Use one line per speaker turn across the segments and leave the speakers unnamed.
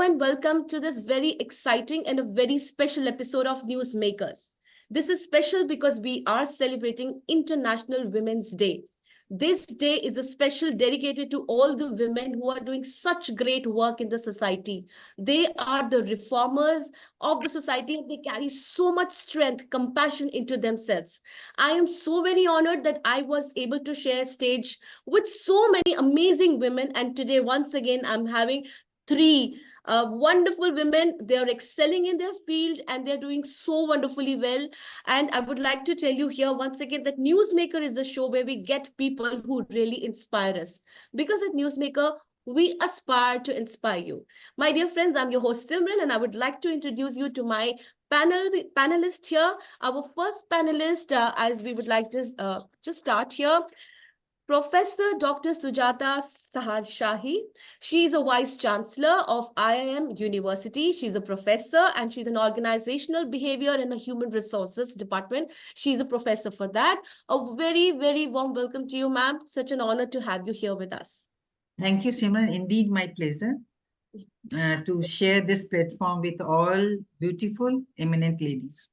and welcome to this very exciting and a very special episode of Newsmakers. This is special because we are celebrating International Women's Day. This day is a special dedicated to all the women who are doing such great work in the society. They are the reformers of the society and they carry so much strength, compassion into themselves. I am so very honored that I was able to share stage with so many amazing women, and today once again I'm having three wonderful women. They are excelling in their field and they're doing so wonderfully well. And I would like to tell you here once again that Newsmaker is the show where we get people who really inspire us. Because at Newsmaker, we aspire to inspire you. My dear friends, I'm your host Simran, and I would like to introduce you to my panelist here. Our first panelist, as we would like to just start here, Professor Dr. Sujata Sahar Shahi. She is a Vice Chancellor of IIM University. She's a professor and she's an organizational behavior and a human resources department. She's a professor for that. A very, very warm welcome to you, ma'am. Such an honor to have you here with us.
Thank you, Simran. Indeed, my pleasure to share this platform with all beautiful, eminent ladies.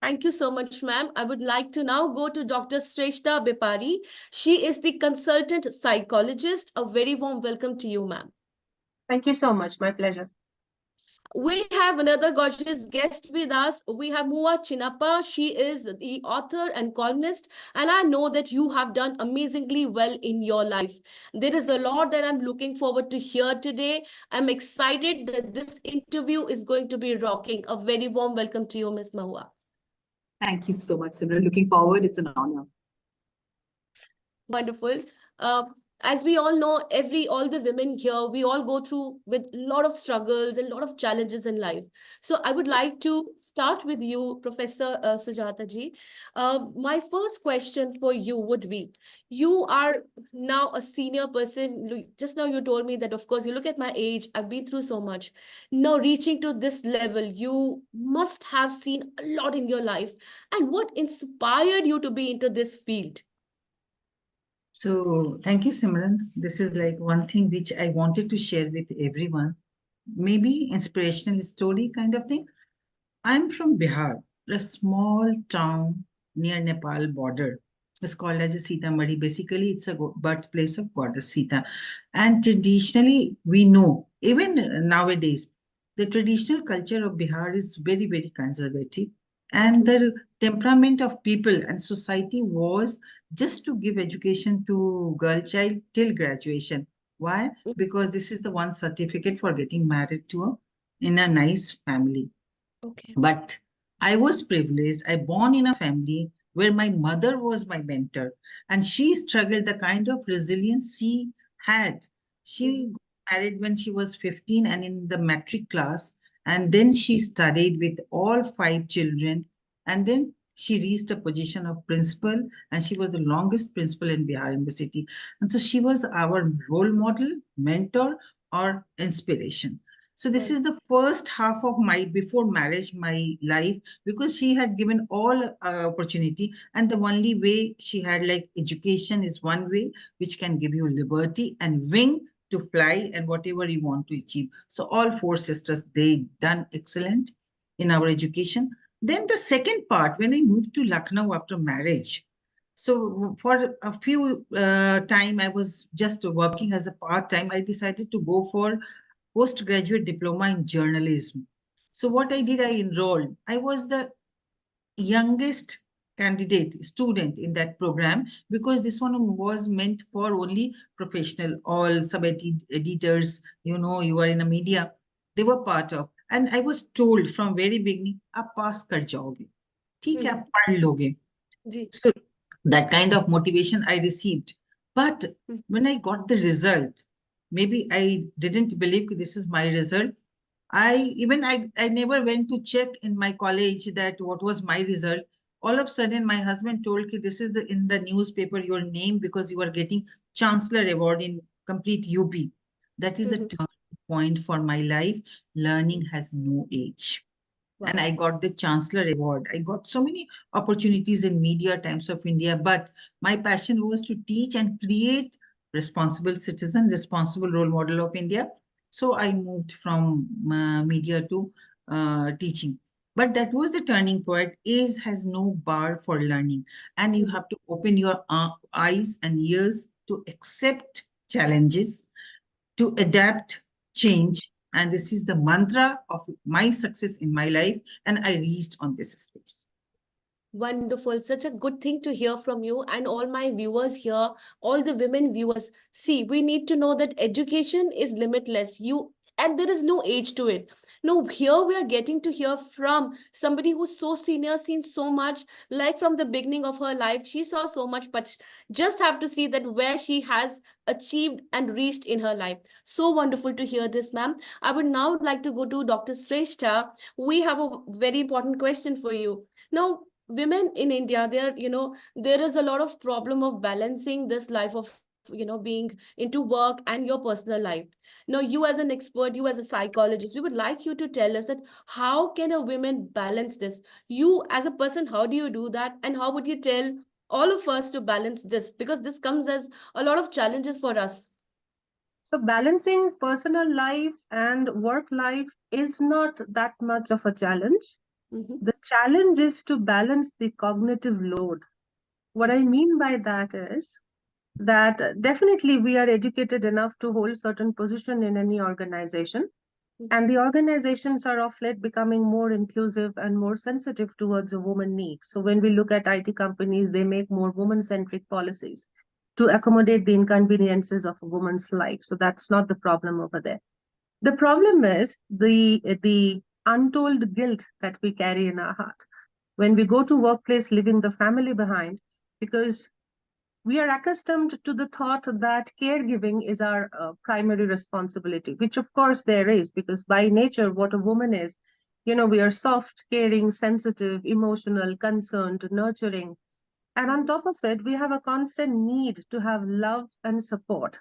Thank you so much, ma'am. I would like to now go to Dr. Shreshta Bepari. She is the consultant psychologist. A very warm welcome to you, ma'am.
Thank you so much. My pleasure.
We have another gorgeous guest with us. We have Mua Chinappa. She is the author and columnist, and I know that you have done amazingly well in your life. There is a lot that I'm looking forward to hear today. I'm excited that this interview is going to be rocking. A very warm welcome to you, Miss Mahua.
Thank you so much, Simran. Looking forward. It's an honor.
Wonderful. As we all know, all the women here, we all go through with a lot of struggles and a lot of challenges in life. So I would like to start with you, Professor Sujata ji. My first question for you would be, you are now a senior person. Just now you told me that, of course, you look at my age, I've been through so much. Now reaching to this level, you must have seen a lot in your life. And what inspired you to be into this field?
So thank you, Simran. This is like one thing which I wanted to share with everyone. Maybe inspirational story kind of thing. I'm from Bihar, a small town near Nepal border. It's called as a Sita Madi. Basically, it's a birthplace of goddess Sita. And traditionally, we know, even nowadays, the traditional culture of Bihar is very, very conservative. And the temperament of people and society was just to give education to girl child till graduation. Why? Because this is the one certificate for getting married to in a nice family.
Okay.
But I was privileged. I born in a family where my mother was my mentor, and she struggled the kind of resilience she had. She got married when she was 15 and in the matric class, and then she studied with all five children, and then she reached a position of principal, and she was the longest principal in Bihar University. And so she was our role model, mentor, or inspiration. So this is the first half of my before marriage, my life, because she had given all opportunity, and the only way she had like education is one way which can give you liberty and wing to fly and whatever you want to achieve. So all four sisters, they done excellent in our education. Then the second part, when I moved to Lucknow after marriage, so for a few time, I was just working as a part time. I decided to go for postgraduate diploma in journalism. So what I did, I enrolled. I was the youngest candidate student in that program because this one was meant for only professional, all sub editors, you are in a media, they were part of. And I was told from very beginning, आप pass कर जाओगे, ठीक है, आप पढ़ लोगे. So that kind of motivation I received. But when I got the result, maybe I didn't believe this is my result. I never went to check in my college that what was my result. All of a sudden, my husband told me this is in the newspaper your name because you are getting Chancellor Award in complete UP. That is a turning point for my life. Learning has no age. Wow. And I got the Chancellor Award. I got so many opportunities in Media Times of India, but my passion was to teach and create responsible citizen, responsible role model of India. So I moved from media to teaching. But that was the turning point. Age has no bar for learning, and you have to open your eyes and ears to accept challenges, to adapt change. And this is the mantra of my success in my life. And I reached on this stage.
Wonderful. Such a good thing to hear from you and all my viewers here, all the women viewers. See, we need to know that education is limitless. And there is no age to it. No, here we are getting to hear from somebody who's so senior, seen so much, like from the beginning of her life. She saw so much, but just have to see that where she has achieved and reached in her life. So wonderful to hear this, ma'am. I would now like to go to Dr. Shrestha. We have a very important question for you. Now, women in India, there is a lot of problem of balancing this life of being into work and your personal life. Now, you as an expert, you as a psychologist, we would like you to tell us that how can a woman balance this? You as a person, how do you do that, and how would you tell all of us to balance this, because this comes as a lot of challenges for us.
So, balancing personal life and work life is not that much of a challenge.
Mhm.
The challenge is to balance the cognitive load. What I mean by that is that definitely we are educated enough to hold certain position in any organization, and the organizations are of late becoming more inclusive and more sensitive towards a woman need. So when we look at IT companies, they make more woman-centric policies to accommodate the inconveniences of a woman's life. So that's not the problem over there. The problem is the untold guilt that we carry in our heart when we go to workplace, leaving the family behind, because we are accustomed to the thought that caregiving is our primary responsibility, which of course there is, because by nature, what a woman is, we are soft, caring, sensitive, emotional, concerned, nurturing. And on top of it, we have a constant need to have love and support.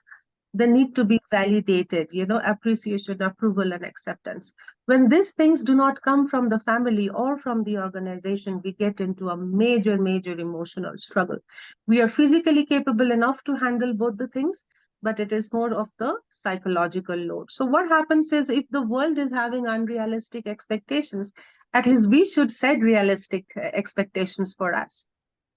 They need to be validated, appreciation, approval, and acceptance. When these things do not come from the family or from the organization, we get into a major, major emotional struggle. We are physically capable enough to handle both the things, but it is more of the psychological load. So, what happens is if the world is having unrealistic expectations, at least we should set realistic expectations for us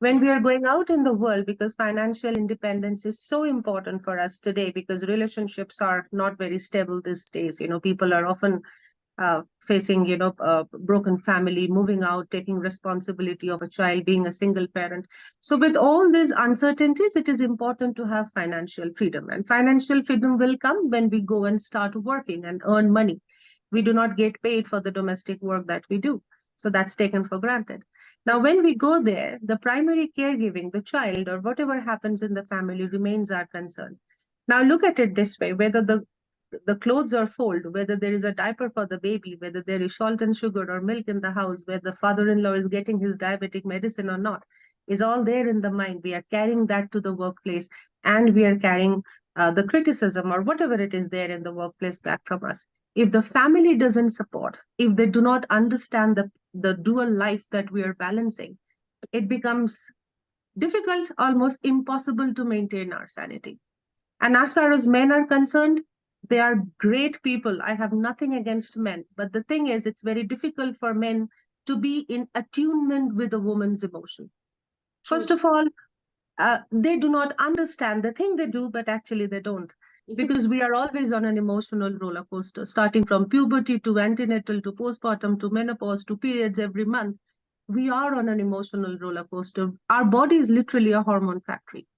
when we are going out in the world, because financial independence is so important for us today, because relationships are not very stable these days. People are often facing broken family, moving out, taking responsibility of a child, being a single parent. So with all these uncertainties, it is important to have financial freedom, and financial freedom will come when we go and start working and earn money. We do not get paid for the domestic work that we do, so that's taken for granted. Now when we go there, the primary caregiving, the child or whatever happens in the family remains our concern. Now look at it this way: whether the clothes are folded, whether there is a diaper for the baby, whether there is salt and sugar or milk in the house, whether the father-in-law is getting his diabetic medicine or not, is all there in the mind. We are carrying that to the workplace, and we are carrying the criticism or whatever it is there in the workplace back from us. If the family doesn't support, if they do not understand the dual life that we are balancing, it becomes difficult, almost impossible to maintain our sanity. And as far as men are concerned, they are great people. I have nothing against men. But the thing is, it's very difficult for men to be in attunement with a woman's emotion.
True.
First of all, they do not understand. They think they do, but actually they don't. Because we are always on an emotional roller coaster, starting from puberty to antenatal to postpartum to menopause to periods every month. We are on an emotional roller coaster. Our body is literally a hormone factory.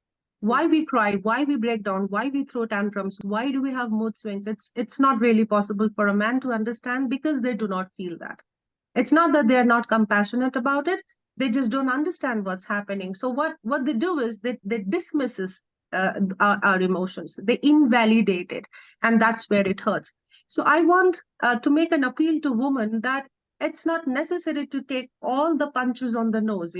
Why we cry, why we break down, why we throw tantrums, why do we have mood swings? It's not really possible for a man to understand, because they do not feel that. It's not that they're not compassionate about it, they just don't understand what's happening. So what they do is they dismisses our emotions, they invalidate it, and that's where it hurts. So I want to make an appeal to women that it's not necessary to take all the punches on the nose,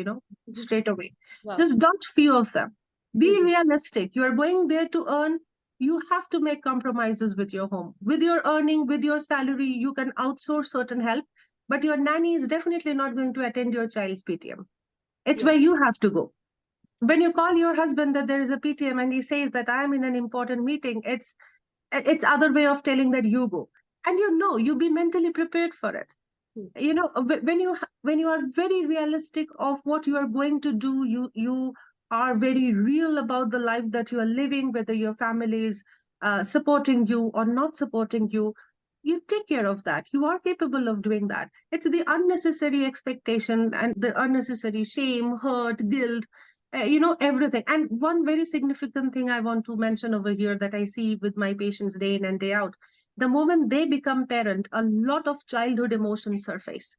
straight away.
Wow.
Just dodge few of them. Be
Mhm.
realistic. You are going there to earn. You have to make compromises with your home, with your earning, with your salary. You can outsource certain help, but your nanny is definitely not going to attend your child's PTM. It's where
Yes.
you have to go. When you call your husband that there is a PTM and he says that I am in an important meeting, It's other way of telling that you go. And you be mentally prepared for it. When you are very realistic of what you are going to do, you are very real about the life that you are living, whether your family is supporting you or not supporting you. You take care of that. You are capable of doing that. It's the unnecessary expectation and the unnecessary shame, hurt, guilt, everything. And one very significant thing I want to mention over here that I see with my patients day in and day out: the moment they become parent, a lot of childhood emotions surface.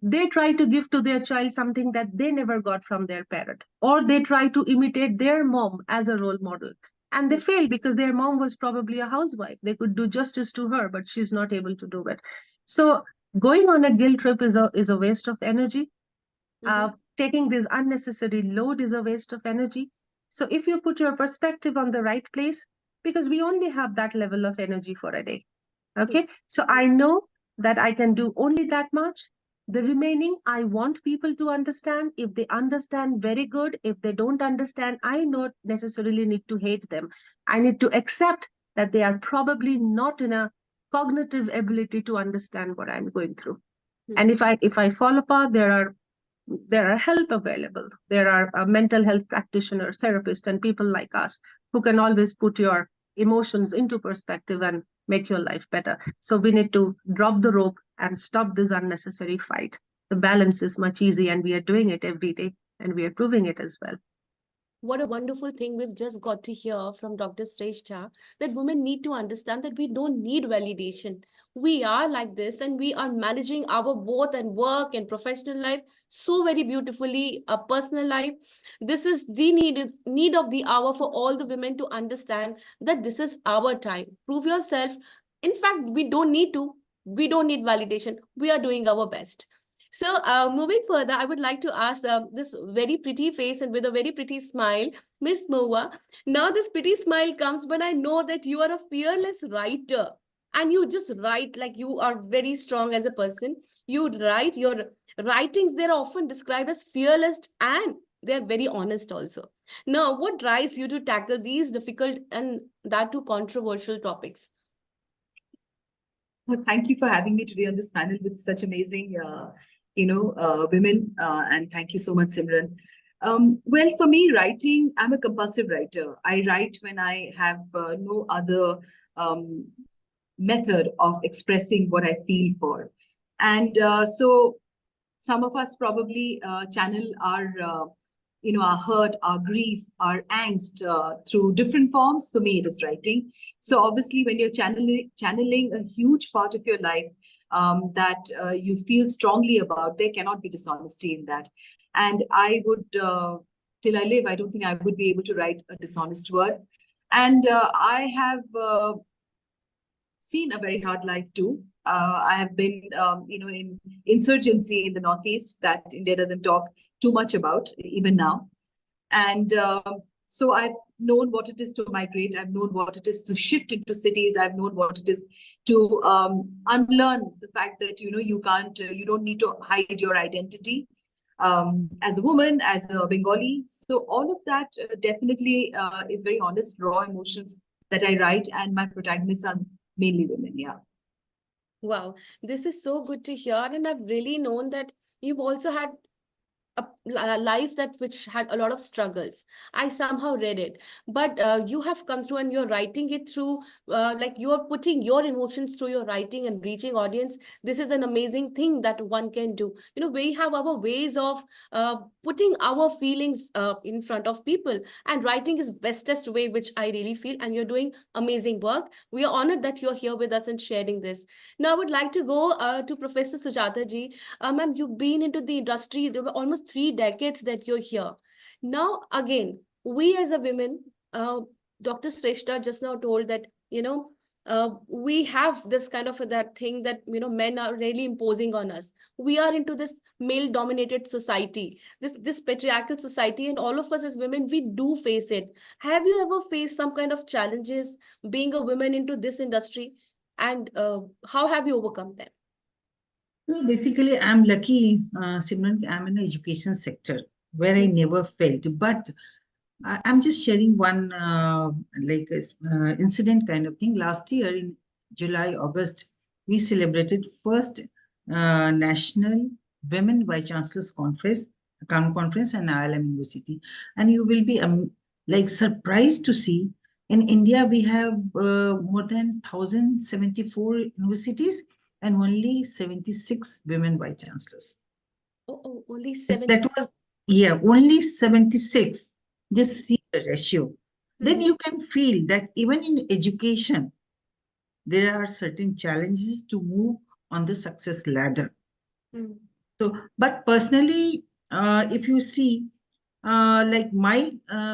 They try to give to their child something that they never got from their parent, or they try to imitate their mom as a role model. And they fail because their mom was probably a housewife. They could do justice to her, but she's not able to do it. So going on a guilt trip is a waste of energy. Taking this unnecessary load is a waste of energy. So if you put your perspective on the right place, because we only have that level of energy for a day. Okay, so I know that I can do only that much. The remaining, I want people to understand. If they understand, very good. If they don't understand, I not necessarily need to hate them. I need to accept that they are probably not in a cognitive ability to understand what I'm going through. And if I fall apart, there are help available. There are mental health practitioners, therapists, and people like us who can always put your emotions into perspective and make your life better. So we need to drop the rope and stop this unnecessary fight. The balance is much easier, and we are doing it every day, and we are proving it as well.
What a wonderful thing we've just got to hear from Dr. Sreshta, that women need to understand that we don't need validation. We are like this and we are managing our both and work and professional life so very beautifully, a personal life. This is the need of the hour for all the women to understand that this is our time. Prove yourself. In fact, we don't need to. We don't need validation. We are doing our best. So, moving further, I would like to ask this very pretty face and with a very pretty smile, Miss Moa. Now, this pretty smile comes when I know that you are a fearless writer and you just write like you are very strong as a person. You write, your writings, they're often described as fearless and they're very honest also. Now, what drives you to tackle these difficult and that too controversial topics?
Well, thank you for having me today on this panel with such amazing, women. And thank you so much, Simran. Well, for me, writing, I'm a compulsive writer. I write when I have no other method of expressing what I feel for. And so some of us probably channel our hurt, our grief, our angst through different forms. For me, it is writing. So obviously, when you're channeling a huge part of your life that you feel strongly about, there cannot be dishonesty in that. And I would, till I live, I don't think I would be able to write a dishonest word. And I have seen a very hard life too. I have been, in insurgency in the Northeast that India doesn't talk too much about, even now. And so I've known what it is to migrate. I've known what it is to shift into cities. I've known what it is to unlearn the fact that, you can't, you don't need to hide your identity as a woman, as a Bengali. So all of that definitely is very honest, raw emotions that I write, and my protagonists are mainly women. Yeah.
Wow, this is so good to hear. And I've really known that you've also had a life that which had a lot of struggles. I somehow read it, but you have come through and you're writing it through, like you're putting your emotions through your writing and reaching audience. This is an amazing thing that one can do. We have our ways of putting our feelings in front of people, and writing is bestest way, which I really feel. And you're doing amazing work. We are honored that you're here with us and sharing this. Now, I would like to go to Professor Sujata ji. Ma'am, you've been into the industry, there were almost 3 decades that you're here. Now, again, we as a women, Dr. Sreshta just now told that, we have this kind of that thing that, men are really imposing on us. We are into this male dominated society, this patriarchal society, and all of us as women, we do face it. Have you ever faced some kind of challenges being a woman into this industry? And how have you overcome them?
So basically, I'm lucky, Simran, I'm in the education sector where I never felt. But I'm just sharing one incident kind of thing. Last year in July, August, we celebrated first National Women Vice Chancellors Conference and ILM University. And you will be surprised to see in India we have more than 1,074 universities and only 76 women vice chancellors.
Only
That
70.
was, yeah, only 76. Just see the ratio. Then
Mhm.
you can feel that even in education, there are certain challenges to move on the success ladder.
Mm.
So, but personally, if you see, like my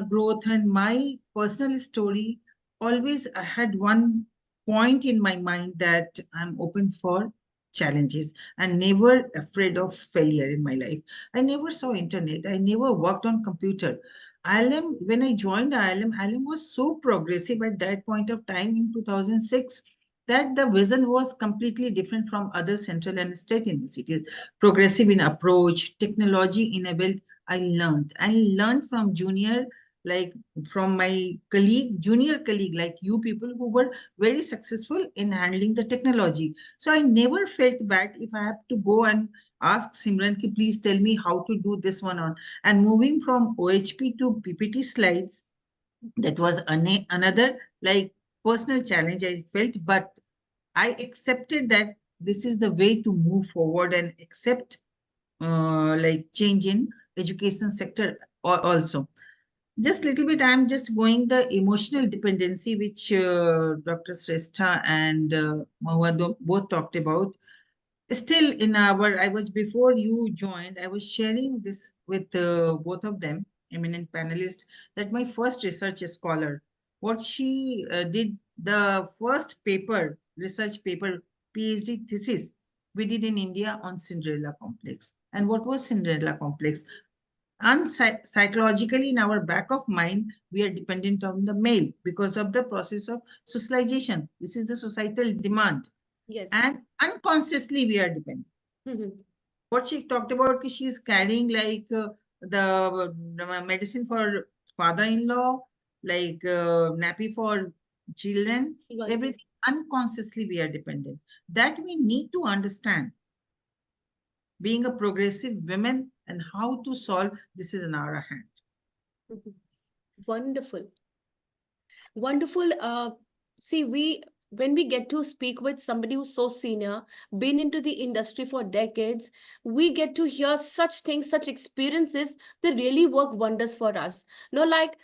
growth and my personal story, always I had one point in my mind that I'm open for challenges and never afraid of failure in my life. I never saw internet. I never worked on computer. ILM, when I joined ILM was so progressive at that point of time in 2006 that the vision was completely different from other central and state universities, progressive in approach, technology enabled. I learned from junior, like from my junior colleague, like you people who were very successful in handling the technology. So I never felt bad if I have to go and ask Simran, ki, please tell me how to do this one on. And moving from OHP to PPT slides, that was another like personal challenge I felt, but I accepted that this is the way to move forward and accept like change in education sector also. Just little bit, I'm just going the emotional dependency, which Dr. Srestha and Mahua both talked about. Still in our, I was before you joined, I was sharing this with both of them, eminent panelists, that my first research scholar, what she did, the first paper, research paper, PhD thesis, we did in India on Cinderella complex. And what was Cinderella complex? Psychologically, in our back of mind, we are dependent on the male because of the process of socialization. This is the societal demand,
Yes.
and unconsciously we are dependent.
Mhm.
What she talked about, she is carrying like the medicine for father-in-law, like nappy for children,
Even, yes.
everything. Unconsciously we are dependent. That we need to understand, being a progressive women, and how to solve this is in our hand.
Mhm. Wonderful. Wonderful. See, when we get to speak with somebody who's so senior, been into the industry for decades, we get to hear such things, such experiences that really work wonders for us. No, like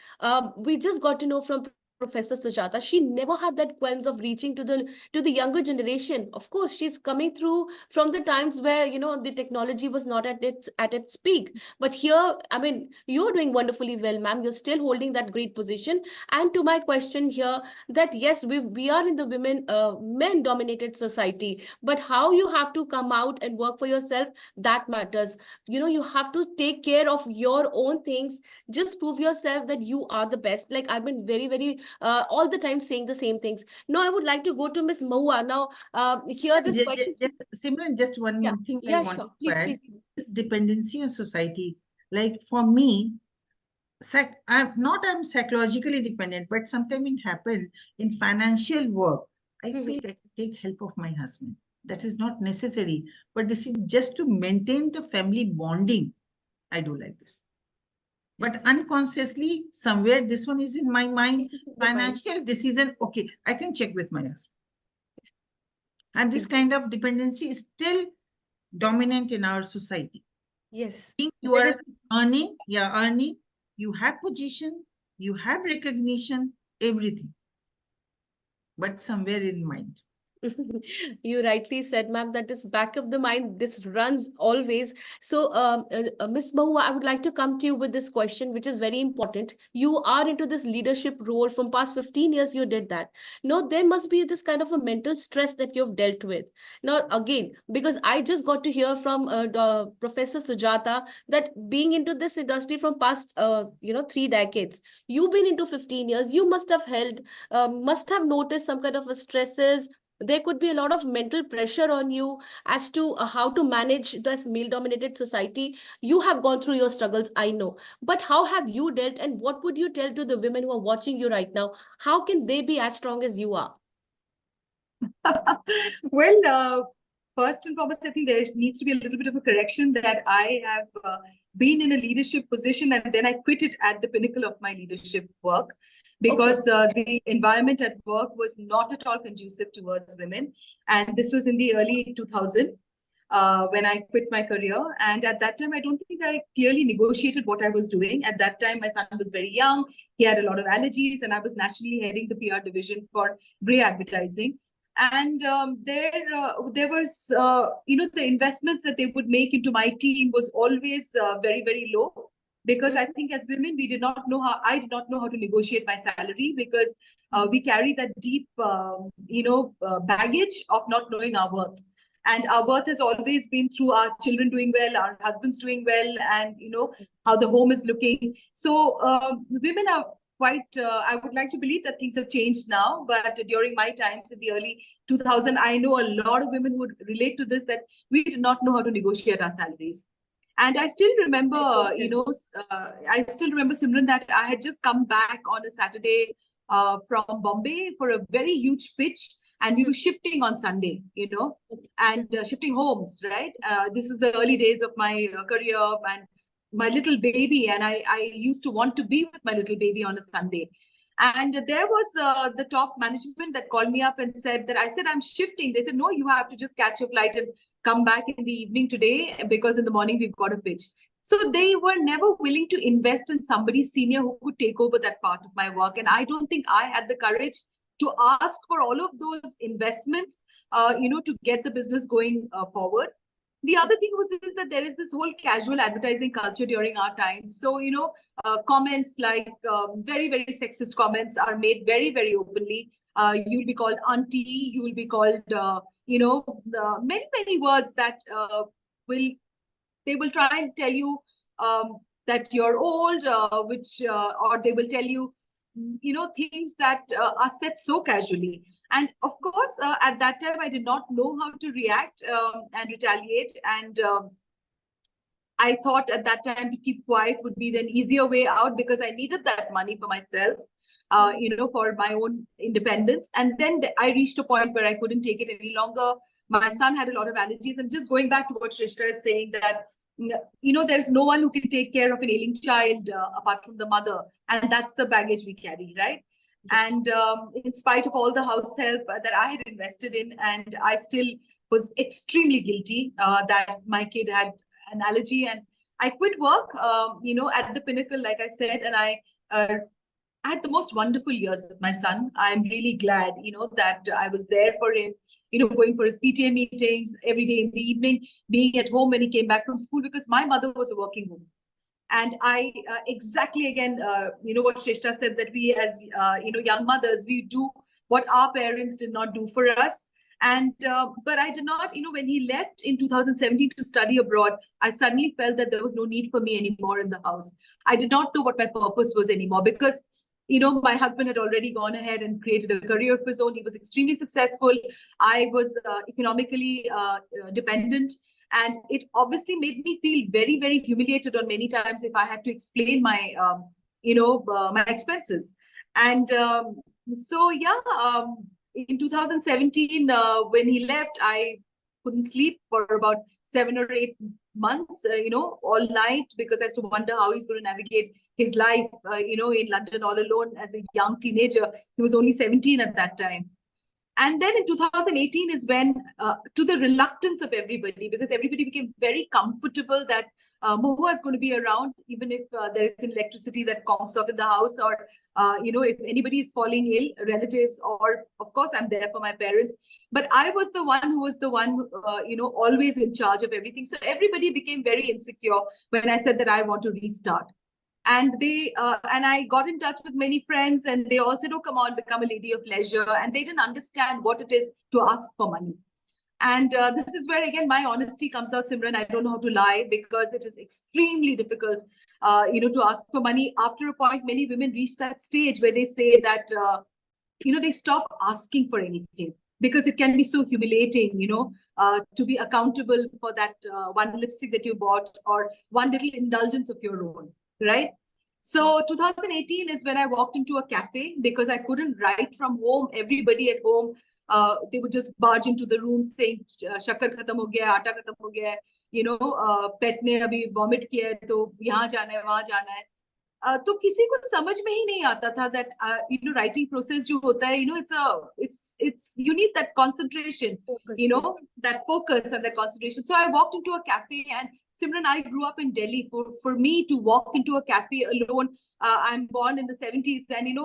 we just got to know from Professor Sujata, she never had that qualms of reaching to the younger generation. Of course, she's coming through from the times where the technology was not at its peak. But here, I mean, you're doing wonderfully well, ma'am. You're still holding that great position. And to my question here, that yes, we are in the men dominated society, but how you have to come out and work for yourself, that matters. You have to take care of your own things. Just prove yourself that you are the best. Like I've been very all the time saying the same things. Now I would like to go to Miss Mahua now. Hear this question.
Simran, just
Yeah,
one thing I
yeah,
wanted
sure,
to
please,
add,
please.
is dependency on society. Like for me, I'm psychologically dependent, but sometimes it happen in financial work. I feel I can take help of my husband. That is not necessary, but this is just to maintain the family bonding. I do like this. But
Yes,
unconsciously, somewhere this one is in my mind.
this is in your mind.
Financial decision, okay, I can check with my husband. And this
Exactly.
kind of dependency is still dominant in our society.
Yes,
Think you
there
are
is.
earning, yeah, earning, you have position, you have recognition, everything, but somewhere in mind.
You rightly said, ma'am, that is back of the mind. This runs always. So, Miss Mahua, I would like to come to you with this question, which is very important. You are into this leadership role from past 15 years. You did that. Now, there must be this kind of a mental stress that you've dealt with. Now, again, because I just got to hear from Professor Sujata that being into this industry from past, 3 decades, you've been into 15 years. You must have noticed some kind of a stresses There could be a lot of mental pressure on you as to how to manage this male dominated society. You have gone through your struggles, I know, but how have you dealt, and what would you tell to the women who are watching you right now? How can they be as strong as you are?
Well, first and foremost, I think there needs to be a little bit of a correction that I have been in a leadership position and then I quit it at the pinnacle of my leadership work because the environment at work was not at all conducive towards women. And this was in the early 2000s. When I quit my career. And at that time, I don't think I clearly negotiated what I was doing. At that time, my son was very young. He had a lot of allergies, and I was nationally heading the PR division for Grey Advertising. And there was, the investments that they would make into my team was always very, very low. Because I think as women, I did not know how to negotiate my salary because we carry that deep, baggage of not knowing our worth. And our worth has always been through our children doing well, our husbands doing well, and how the home is looking. So women are quite. I would like to believe that things have changed now, but during my times in the early 2000, I know a lot of women would relate to this, that we did not know how to negotiate our salaries. And I still remember, Simran, that I had just come back on a Saturday from Bombay for a very huge pitch, and we were shifting on Sunday, and shifting homes, right? This is the early days of my career and my little baby, and I used to want to be with my little baby on a Sunday. And there was the top management that called me up and said that I said, I'm shifting. They said, no, you have to just catch a flight and come back in the evening today because in the morning we've got a pitch. So they were never willing to invest in somebody senior who could take over that part of my work. And I don't think I had the courage to ask for all of those investments, to get the business going forward. The other thing is that there is this whole casual advertising culture during our time. So, comments like very, very sexist comments are made very, very openly. You'll be called auntie, you will be called, many, many words that they will try and tell you that you're old, or they will tell you, things that are said so casually. And of course, at that time, I did not know how to react and retaliate. And I thought at that time to keep quiet would be an easier way out because I needed that money for myself, for my own independence. And then I reached a point where I couldn't take it any longer. My son had a lot of allergies. And just going back to what Shrishta is saying, that there's no one who can take care of an ailing child apart from the mother. And that's the baggage we carry, right? Yes. And in spite of all the house help that I had invested in, and I still was extremely guilty that my kid had an allergy. And I quit work, at the pinnacle, like I said, and I had the most wonderful years with my son. I'm really glad, that I was there for him, going for his PTA meetings every day in the evening, being at home when he came back from school, because my mother was a working woman. And I exactly, again, what Shrishta said, that we as, young mothers, we do what our parents did not do for us. And but I did not, when he left in 2017 to study abroad, I suddenly felt that there was no need for me anymore in the house. I did not know what my purpose was anymore because my husband had already gone ahead and created a career of his own. He was extremely successful. I was economically dependent. And it obviously made me feel very, very humiliated on many times if I had to explain my, my expenses. And in 2017, when he left, I couldn't sleep for about 7 or 8 months, all night, because I used to wonder how he's going to navigate his life, in London all alone as a young teenager. He was only 17 at that time. And then in 2018 is when, to the reluctance of everybody, because everybody became very comfortable that Mohua is going to be around, even if there is electricity that conks off in the house, or, if anybody is falling ill, relatives, or of course, I'm there for my parents. But I was the one who was the one, always in charge of everything. So everybody became very insecure when I said that I want to restart. And and I got in touch with many friends, and they all said, oh, come on, become a lady of leisure. And they didn't understand what it is to ask for money. And this is where, again, my honesty comes out, Simran. I don't know how to lie, because it is extremely difficult, to ask for money. After a point, many women reach that stage where they say that, they stop asking for anything. because it can be so humiliating, to be accountable for that one lipstick that you bought or one little indulgence of your own, right? So 2018 is when I walked into a cafe because I couldn't write from home. Everybody at home, they would just barge into the room saying, "Shakkar khatam ho gaya, aata khatam ho gaya hai, pet ne abhi vomit kiya hai, to yahan jana hai, wahan jana hai." तो किसी को समझ में ही नहीं आता था that writing process जो होता है, it's you need that concentration,
Focus,
that focus and that concentration. So I walked into a cafe, and Simran, I grew up in Delhi. For me to walk into a cafe alone, I'm born in the 70s, and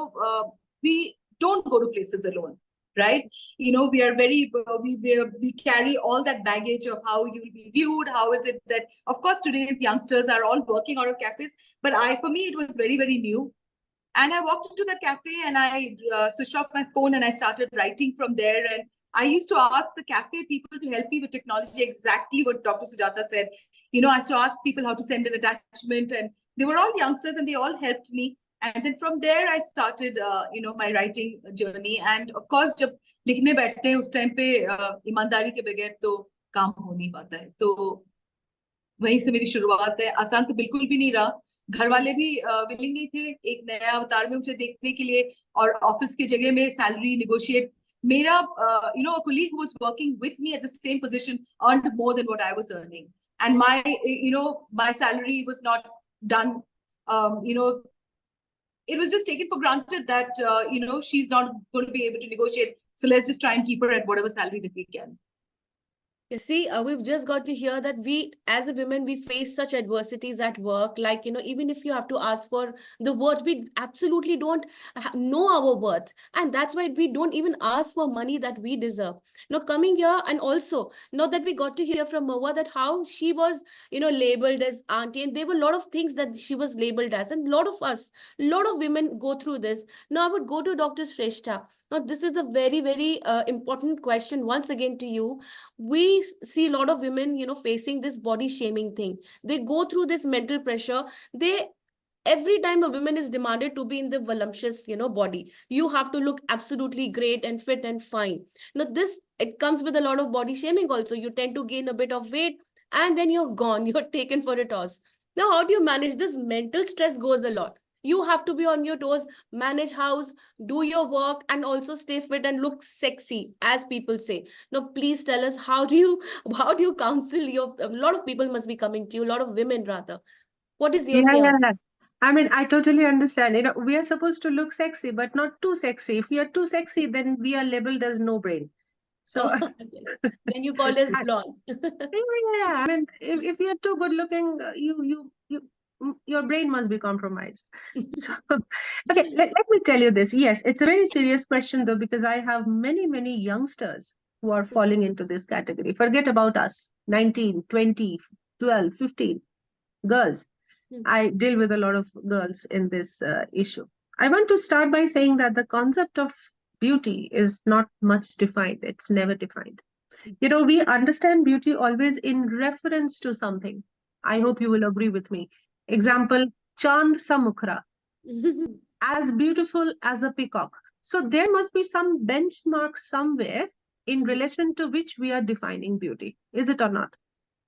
we don't go to places alone, right? We are very we carry all that baggage of how you'll be viewed. How is it that, of course, today's youngsters are all working out of cafes, but for me it was very, very new. And I walked into the cafe, and I switched off my phone, and I started writing from there. And I used to ask the cafe people to help me with technology, exactly what Dr. Sujata said. I used to ask people how to send an attachment, and they were all youngsters, and they all helped me. And then from there, I started, my writing journey. And of course, जब लिखने बैठते हैं उस time पे ईमानदारी के बगैर तो काम हो नहीं पाता है. तो वहीं से मेरी शुरुआत है. आसान तो बिल्कुल भी नहीं रहा. घर वाले भी विलिंग नहीं थे एक नया अवतार में मुझे देखने के लिए, और ऑफिस की जगह में सैलरी नेगोशिएट. मेरा a colleague who was working with me at the same position earned more than what I was earning, and my salary was not done. It was just taken for granted that she's not going to be able to negotiate, so let's just try and keep her at whatever salary that we can.
You see, we've just got to hear that we, as a women, we face such adversities at work. Like, even if you have to ask for the worth, we absolutely don't know our worth. And that's why we don't even ask for money that we deserve. Now, coming here, and also, now that we got to hear from Mawa that how she was, labeled as auntie, and there were a lot of things that she was labeled as. And a lot of us, a lot of women go through this. Now, I would go to Dr. Shrestha. Now, this is a very, very important question once again to you. We see a lot of women facing this body shaming thing. They go through this mental pressure. They Every time a woman is demanded to be in the voluptuous body, you have to look absolutely great and fit and fine. Now this, it comes with a lot of body shaming also. You tend to gain a bit of weight, and then you're gone, you're taken for a toss. Now how do you manage this? Mental stress goes a lot. You have to be on your toes, manage house, do your work, and also stay fit and look sexy, as people say. Now please tell us, how do you counsel your, a lot of people must be coming to you, a lot of women rather. What is your
Yeah,
say on?
yeah. I mean, I totally understand. We are supposed to look sexy, but not too sexy. If we are too sexy, then we are labeled as no brain. So,
Oh, yes. Then you call us
I-
blonde.
yeah, I mean, if you're too good looking, your brain must be compromised. So, okay, let me tell you this. Yes, it's a very serious question though, because I have many, many youngsters who are falling into this category. Forget about us, 19, 20, 12, 15 girls. I deal with a lot of girls in this issue. I want to start by saying that the concept of beauty is not much defined. It's never defined. We understand beauty always in reference to something. I hope you will agree with me. Example, Chand Samukhra, as beautiful as a peacock. So there must be some benchmark somewhere in relation to which we are defining beauty. Is it or not?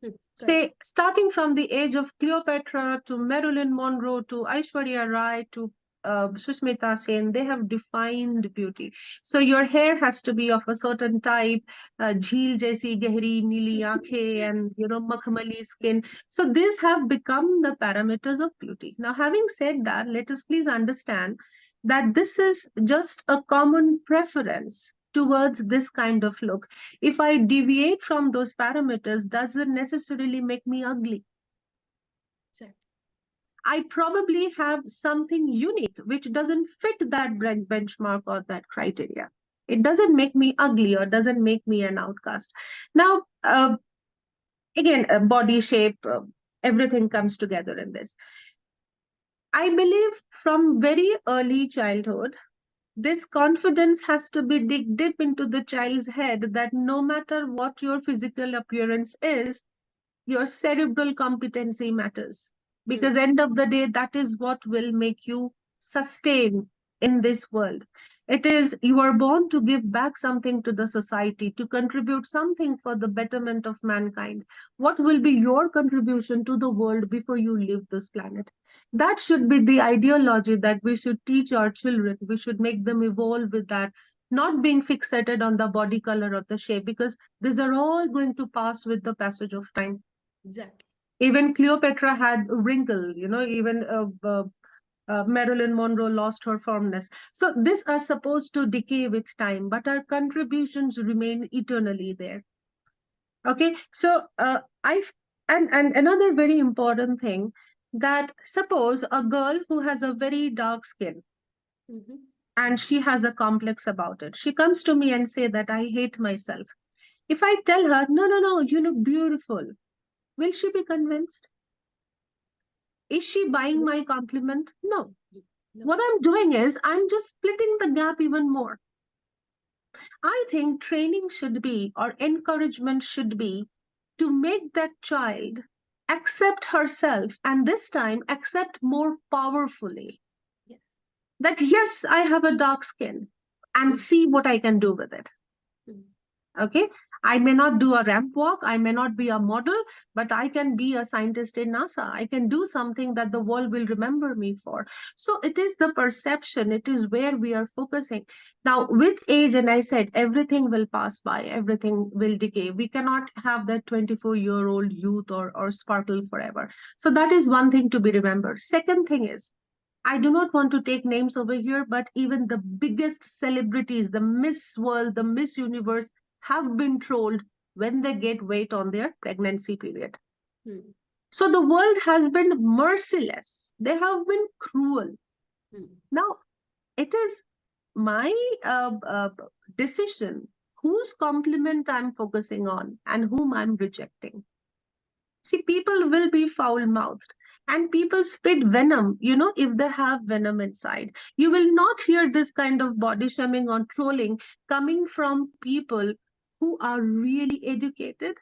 Correct.
Say, starting from the age of Cleopatra to Marilyn Monroe to Aishwarya Rai to Sushmita Sen, they have defined beauty. So your hair has to be of a certain type, jheel jaisi gehri neeli aankhein, and makhmali skin. So these have become the parameters of beauty. Now, having said that, let us please understand that this is just a common preference towards this kind of look. If I deviate from those parameters, doesn't necessarily make me ugly.
Exactly.
I probably have something unique which doesn't fit that benchmark or that criteria. It doesn't make me ugly or doesn't make me an outcast. Now, again, body shape, everything comes together in this. I believe from very early childhood, this confidence has to be dig deep into the child's head that no matter what your physical appearance is, your cerebral competency matters. Because end of the day, that is what will make you sustain in this world. It is you are born to give back something to the society, to contribute something for the betterment of mankind. What will be your contribution to the world before you leave this planet? That should be the ideology that we should teach our children. We should make them evolve with that, not being fixated on the body color or the shape, because these are all going to pass with the passage of time.
Exactly.
Even Cleopatra had a wrinkle, even Marilyn Monroe lost her firmness. So these are supposed to decay with time, but our contributions remain eternally there. Okay, so and another very important thing, that suppose a girl who has a very dark skin
Mhm.
and she has a complex about it. She comes to me and say that I hate myself. If I tell her, no, no, no, you look beautiful, will she be convinced? Is she buying my compliment? No.
No.
What I'm doing is I'm just splitting the gap even more. I think training should be, or encouragement should be, to make that child accept herself, and this time accept more powerfully
Yes.
that yes, I have a dark skin, and
Mm.
see what I can do with it.
Mm.
Okay, I may not do a ramp walk, I may not be a model, but I can be a scientist in NASA. I can do something that the world will remember me for. So it is the perception, it is where we are focusing. Now, with age, and I said everything will pass by, everything will decay. We cannot have that 24-year-old youth or sparkle forever. So that is one thing to be remembered. Second thing is, I do not want to take names over here, but even the biggest celebrities, the Miss World, the Miss Universe, have been trolled when they get weight on their pregnancy period.
Mm.
So the world has been merciless. They have been cruel.
Mm.
Now, it is my decision whose compliment I'm focusing on and whom I'm rejecting. See, people will be foul mouthed and people spit venom, if they have venom inside. You will not hear this kind of body shaming or trolling coming from people who are really educated,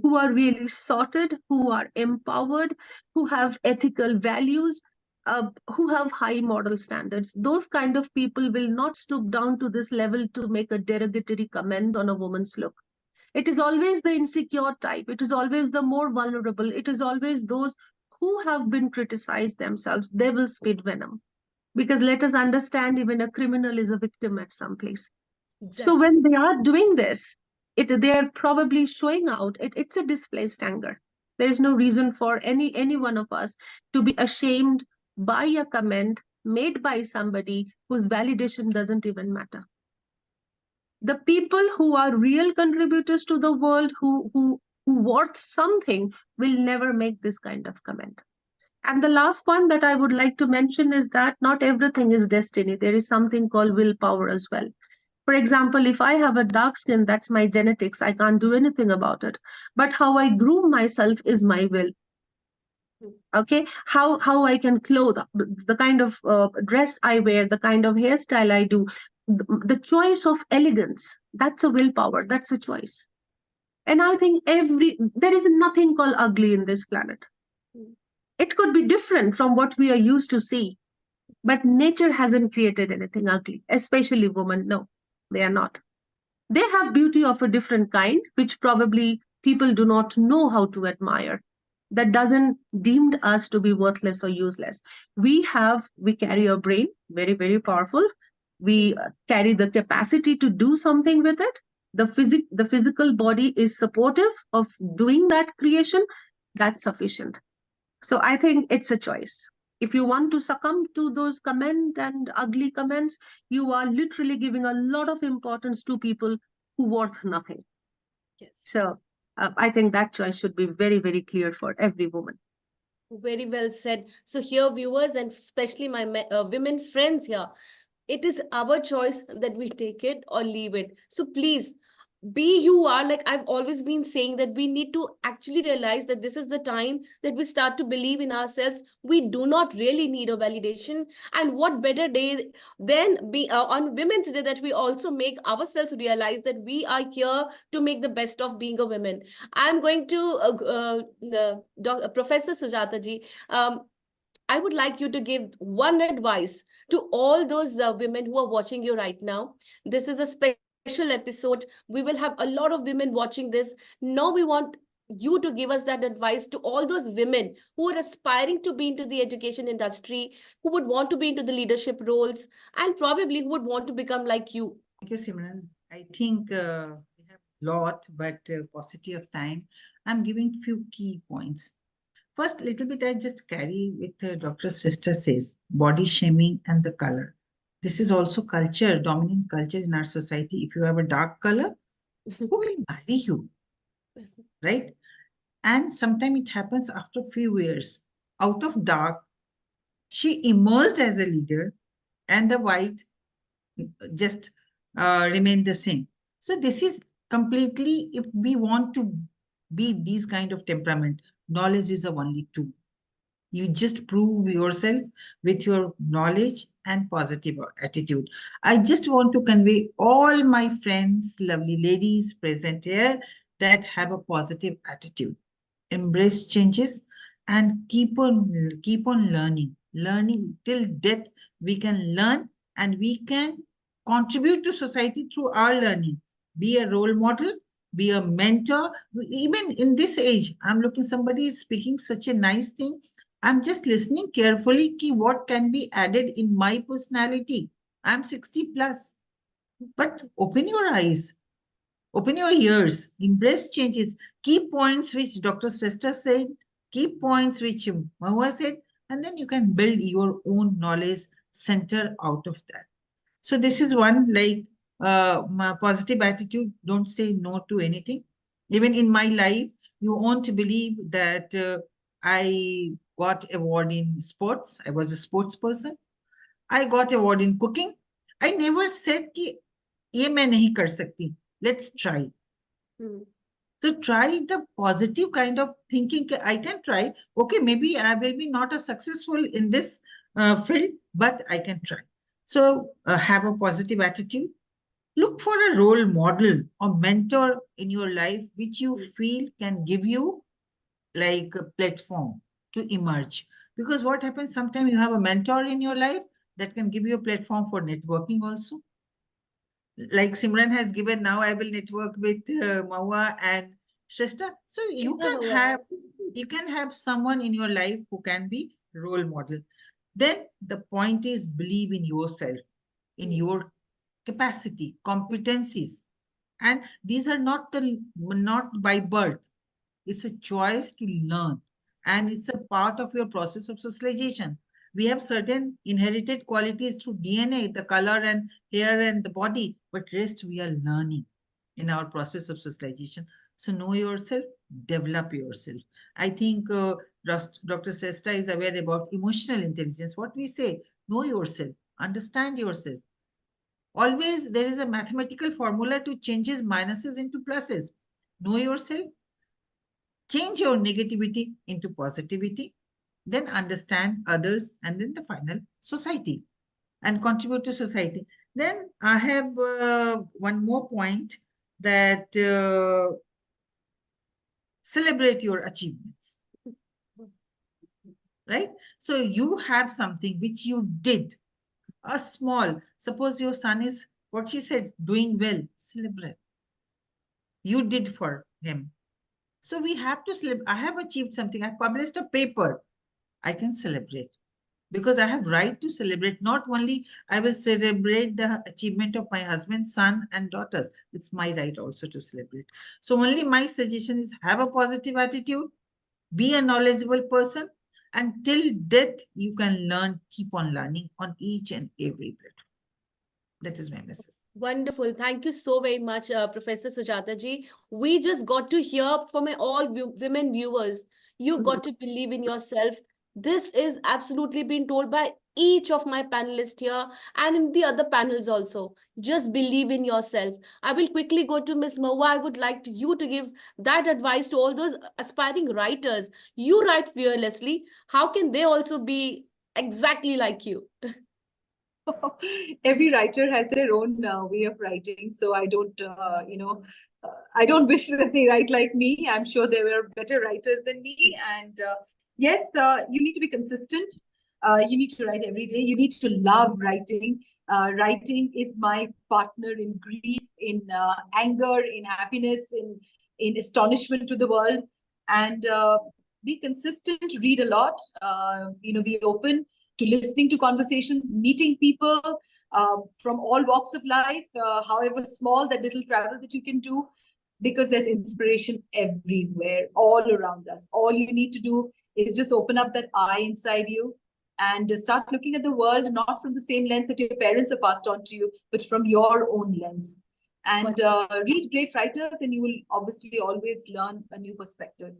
who are really sorted, who are empowered, who have ethical values, who have high moral standards. Those kind of people will not stoop down to this level to make a derogatory comment on a woman's look. It is always the insecure type. It is always the more vulnerable. It is always those who have been criticized themselves. They will spit venom. Because let us understand, even a criminal is a victim at some place. So
Exactly.
when they are doing this, they are probably showing out. It's a displaced anger. There is no reason for any one of us to be ashamed by a comment made by somebody whose validation doesn't even matter. The people who are real contributors to the world, who worth something, will never make this kind of comment. And the last point that I would like to mention is that not everything is destiny. There is something called willpower as well. For example, if I have a dark skin, that's my genetics. I can't do anything about it. But how I groom myself is my will.
Mm.
Okay, how I can clothe, the kind of dress I wear, the kind of hairstyle I do, the choice of elegance, that's a willpower, that's a choice. And I think there is nothing called ugly in this planet.
Mm.
It could be different from what we are used to see, but nature hasn't created anything ugly, especially women. No, they are not. They have beauty of a different kind, which probably people do not know how to admire. That doesn't deemed us to be worthless or useless. We carry a brain, very, very powerful. We carry the capacity to do something with it. The physical body is supportive of doing that creation. That's sufficient. So I think it's a choice. If you want to succumb to those comment and ugly comments, you are literally giving a lot of importance to people who worth nothing.
Yes.
So I think that choice should be very, very clear for every woman.
Very well said. So here, viewers, and especially my women friends here, it is our choice that we take it or leave it. So please, be you are, like I've always been saying, that we need to actually realize that this is the time that we start to believe in ourselves. We do not really need a validation. And what better day than be on Women's Day, that we also make ourselves realize that we are here to make the best of being a woman. I'm going to Professor Sujata ji. I would like you to give one advice to all those women who are watching you right now. This is a special episode. We will have a lot of women watching this. Now we want you to give us that advice to all those women who are aspiring to be into the education industry, who would want to be into the leadership roles, and probably who would want to become like you.
Thank you, Simran. I think we have a lot, but paucity of time. I'm giving few key points. First, little bit I just carry with Dr. Sister says, body shaming and the color. This is also culture, dominant culture in our society. If you have a dark color, who will marry you, right? And sometimes it happens after few years. Out of dark, she emerged as a leader, and the white just remain the same. So this is completely, if we want to be these kind of temperament, knowledge is the only tool. You just prove yourself with your knowledge and positive attitude. I just want to convey all my friends, lovely ladies present here, that have a positive attitude, embrace changes, and keep on learning till death. We can learn, and we can contribute to society through our learning. Be a role model, be a mentor. Even in this age, I'm looking, somebody is speaking such a nice thing. I'm just listening carefully ki what can be added in my personality. I'm 60 plus, but open your eyes, open your ears, embrace changes, key points which Dr. Srestha said, key points which Mahua said, and then you can build your own knowledge center out of that. So this is one, like my positive attitude. Don't say no to anything. Even in my life, you won't believe that I got award in sports. I was a sports person. I got award in cooking. I never said कि ये मैं नहीं कर सकती. Let's try. So try the positive kind of thinking. I can try. Okay, maybe I will be not as successful in this field, but I can try. So have a positive attitude. Look for a role model or mentor in your life which you feel can give you like a platform to emerge. Because what happens, sometimes you have a mentor in your life that can give you a platform for networking also. Like Simran has given, now I will network with Mawa and Shrestha. So you can have someone in your life who can be role model. Then the point is, believe in yourself, in your capacity, competencies. And these are not by birth. It's a choice to learn, and it's a part of your process of socialization. We have certain inherited qualities through DNA, the color and hair and the body, but rest we are learning in our process of socialization. So know yourself, develop yourself. I think Dr. Sesta is aware about emotional intelligence. What we say, know yourself, understand yourself. Always there is a mathematical formula to changes minuses into pluses. Know yourself, change your negativity into positivity, then understand others, and then the final society, and contribute to society. Then I have one more point, that celebrate your achievements, right? So you have something which you did, a small, suppose your son is, what she said, doing well, celebrate. You did for him. So we have to celebrate. I have achieved something. I published a paper. I can celebrate because I have right to celebrate. Not only I will celebrate the achievement of my husband, son, and daughters. It's my right also to celebrate. So only my suggestion is, have a positive attitude, be a knowledgeable person, and till death you can learn, keep on learning on each and every platform. That is my message.
Wonderful. Thank you so very much, Professor Sujata ji. We just got to hear from all women viewers. You got to believe in yourself. This is absolutely been told by each of my panelists here and in the other panels also. Just believe in yourself. I will quickly go to Miss Mawa. I would like you to give that advice to all those aspiring writers. You write fearlessly. How can they also be exactly like you?
Every writer has their own way of writing, so I don't I don't wish that they write like me. I'm sure there were better writers than me. And yes, you need to be consistent. You need to write every day. You need to love writing. Writing is my partner in grief, in anger, in happiness, in astonishment to the world. And be consistent, read a lot, be open to listening to conversations, meeting people from all walks of life, however small that little travel that you can do, because there's inspiration everywhere, all around us. All you need to do is just open up that eye inside you and start looking at the world not from the same lens that your parents have passed on to you, but from your own lens. And read great writers, and you will obviously always learn a new perspective.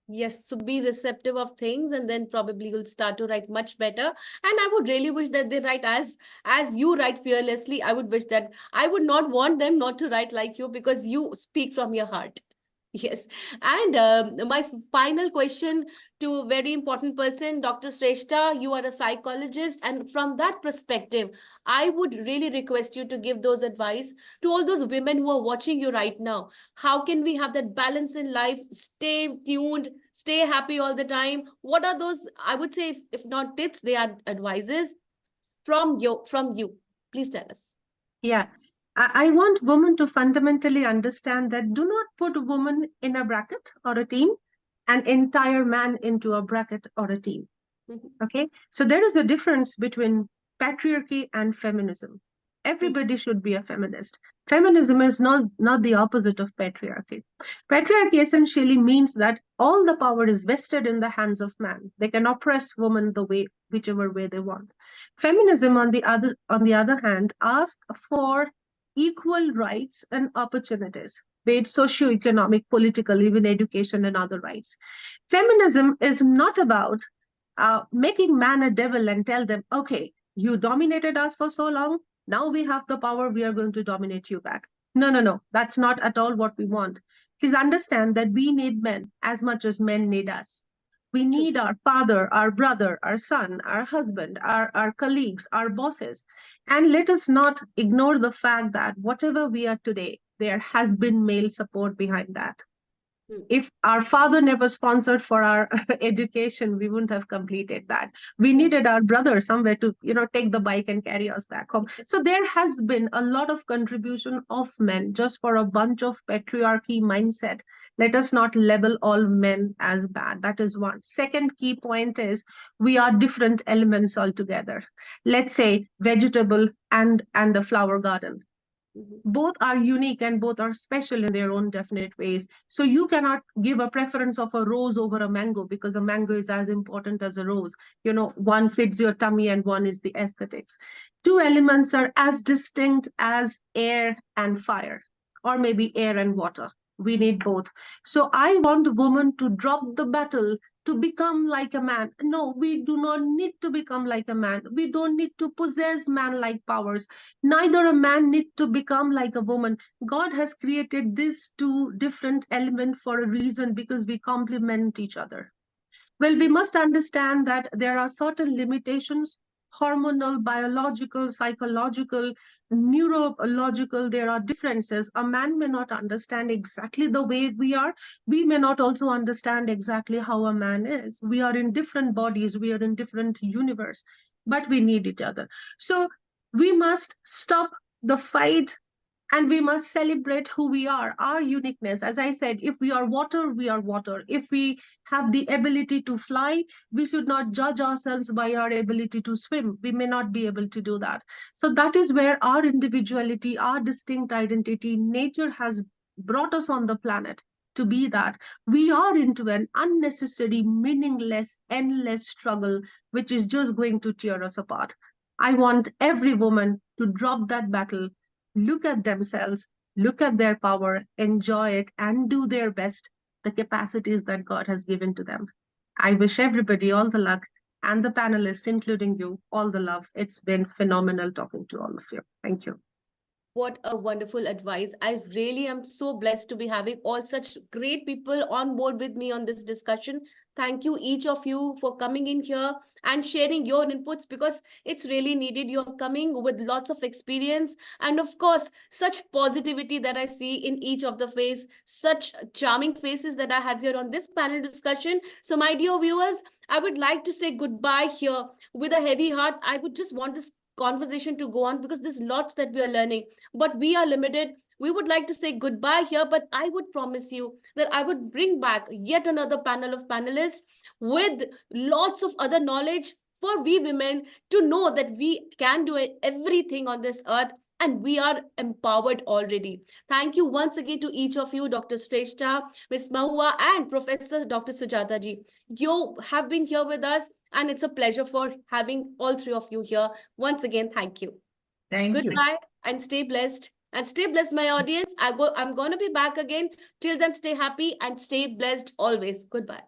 Yes, so be receptive of things, and then probably you'll start to write much better. And I would really wish that they write as you write fearlessly. I would wish that I would not want them not to write like you, because you speak from your heart. Yes. And my final question to a very important person, Dr. Shrestha, you are a psychologist. And from that perspective, I would really request you to give those advice to all those women who are watching you right now. How can we have that balance in life? Stay tuned, stay happy all the time. What are those, I would say, if not tips, they are advices from you. Please tell us.
Yeah, I want women to fundamentally understand that do not put a woman in a bracket or a team, an entire man into a bracket or a team.
Mhm.
Okay, so there is a difference between patriarchy and feminism.
Mhm.
Everybody should be a feminist. Feminism is not the opposite of patriarchy. Patriarchy essentially means that all the power is vested in the hands of man. They can oppress women whichever way they want. Feminism, on the other hand, asks for equal rights and opportunities, be it socioeconomic, political, even education and other rights. Feminism is not about making man a devil and tell them, okay, you dominated us for so long. Now we have the power. We are going to dominate you back. No, no, no. That's not at all what we want. Please understand that we need men as much as men need us. We
True.
need our father, our brother, our son, our husband, our colleagues, our bosses. And let us not ignore the fact that whatever we are today, there has been male support behind that.
Mm.
If our father never sponsored for our education, we wouldn't have completed that. We
True.
needed our brother somewhere to take the bike and carry us back home. So there has been a lot of contribution of men just for a bunch of patriarchy mindset. Let us not label all men as bad. That is one. Second key point is we are different elements altogether. Let's say vegetable and a flower garden.
Mhm.
Both are unique and both are special in their own definite ways. So you cannot give a preference of a rose over a mango, because a mango is as important as a rose. One fits your tummy and one is the aesthetics. Two elements are as distinct as air and fire, or maybe air and water. We need both. So I want women to drop the battle to become like a man. No, we do not need to become like a man. We don't need to possess man-like powers. Neither a man need to become like a woman. God has created these two different elements for a reason, because we complement each other. Well, we must understand that there are certain limitations: hormonal, biological, psychological, neurological. There are differences. A man may not understand exactly the way we are. We may not also understand exactly how a man is. We are in different bodies. We are in different universe, but we need each other. So we must stop the fight, and we must celebrate who we are, our uniqueness. As I said, if we are water, we are water. If we have the ability to fly, we should not judge ourselves by our ability to swim. We may not be able to do that. So that is where our individuality, our distinct identity, nature has brought us on the planet to be that. We are into an unnecessary, meaningless, endless struggle, which is just going to tear us apart. I want every woman to drop that battle, look at themselves, look at their power, enjoy it, and do their best, the capacities that God has given to them. I wish everybody all the luck, and the panelists, including you, all the love. It's been phenomenal talking to all of you. Thank you.
What a wonderful advice. I really am so blessed to be having all such great people on board with me on this discussion. Thank you, each of you, for coming in here and sharing your inputs because it's really needed. You're coming with lots of experience and, of course, such positivity that I see in each of the face, such charming faces that I have here on this panel discussion. So, my dear viewers, I would like to say goodbye here with a heavy heart. I would just want this conversation to go on because there's lots that we are learning, but we are limited. We would like to say goodbye here, but I would promise you that I would bring back yet another panel of panelists with lots of other knowledge for we women to know that we can do everything on this earth and we are empowered already. Thank you once again to each of you, Dr. Shrestha, Ms. Mahua, and Professor Dr. Sujata ji. You have been here with us, and it's a pleasure for having all three of you here. Once again, thank you.
Thank you.
Goodbye and stay blessed. And stay blessed, my audience. I'm going to be back again. Till then, stay happy and stay blessed always. Goodbye.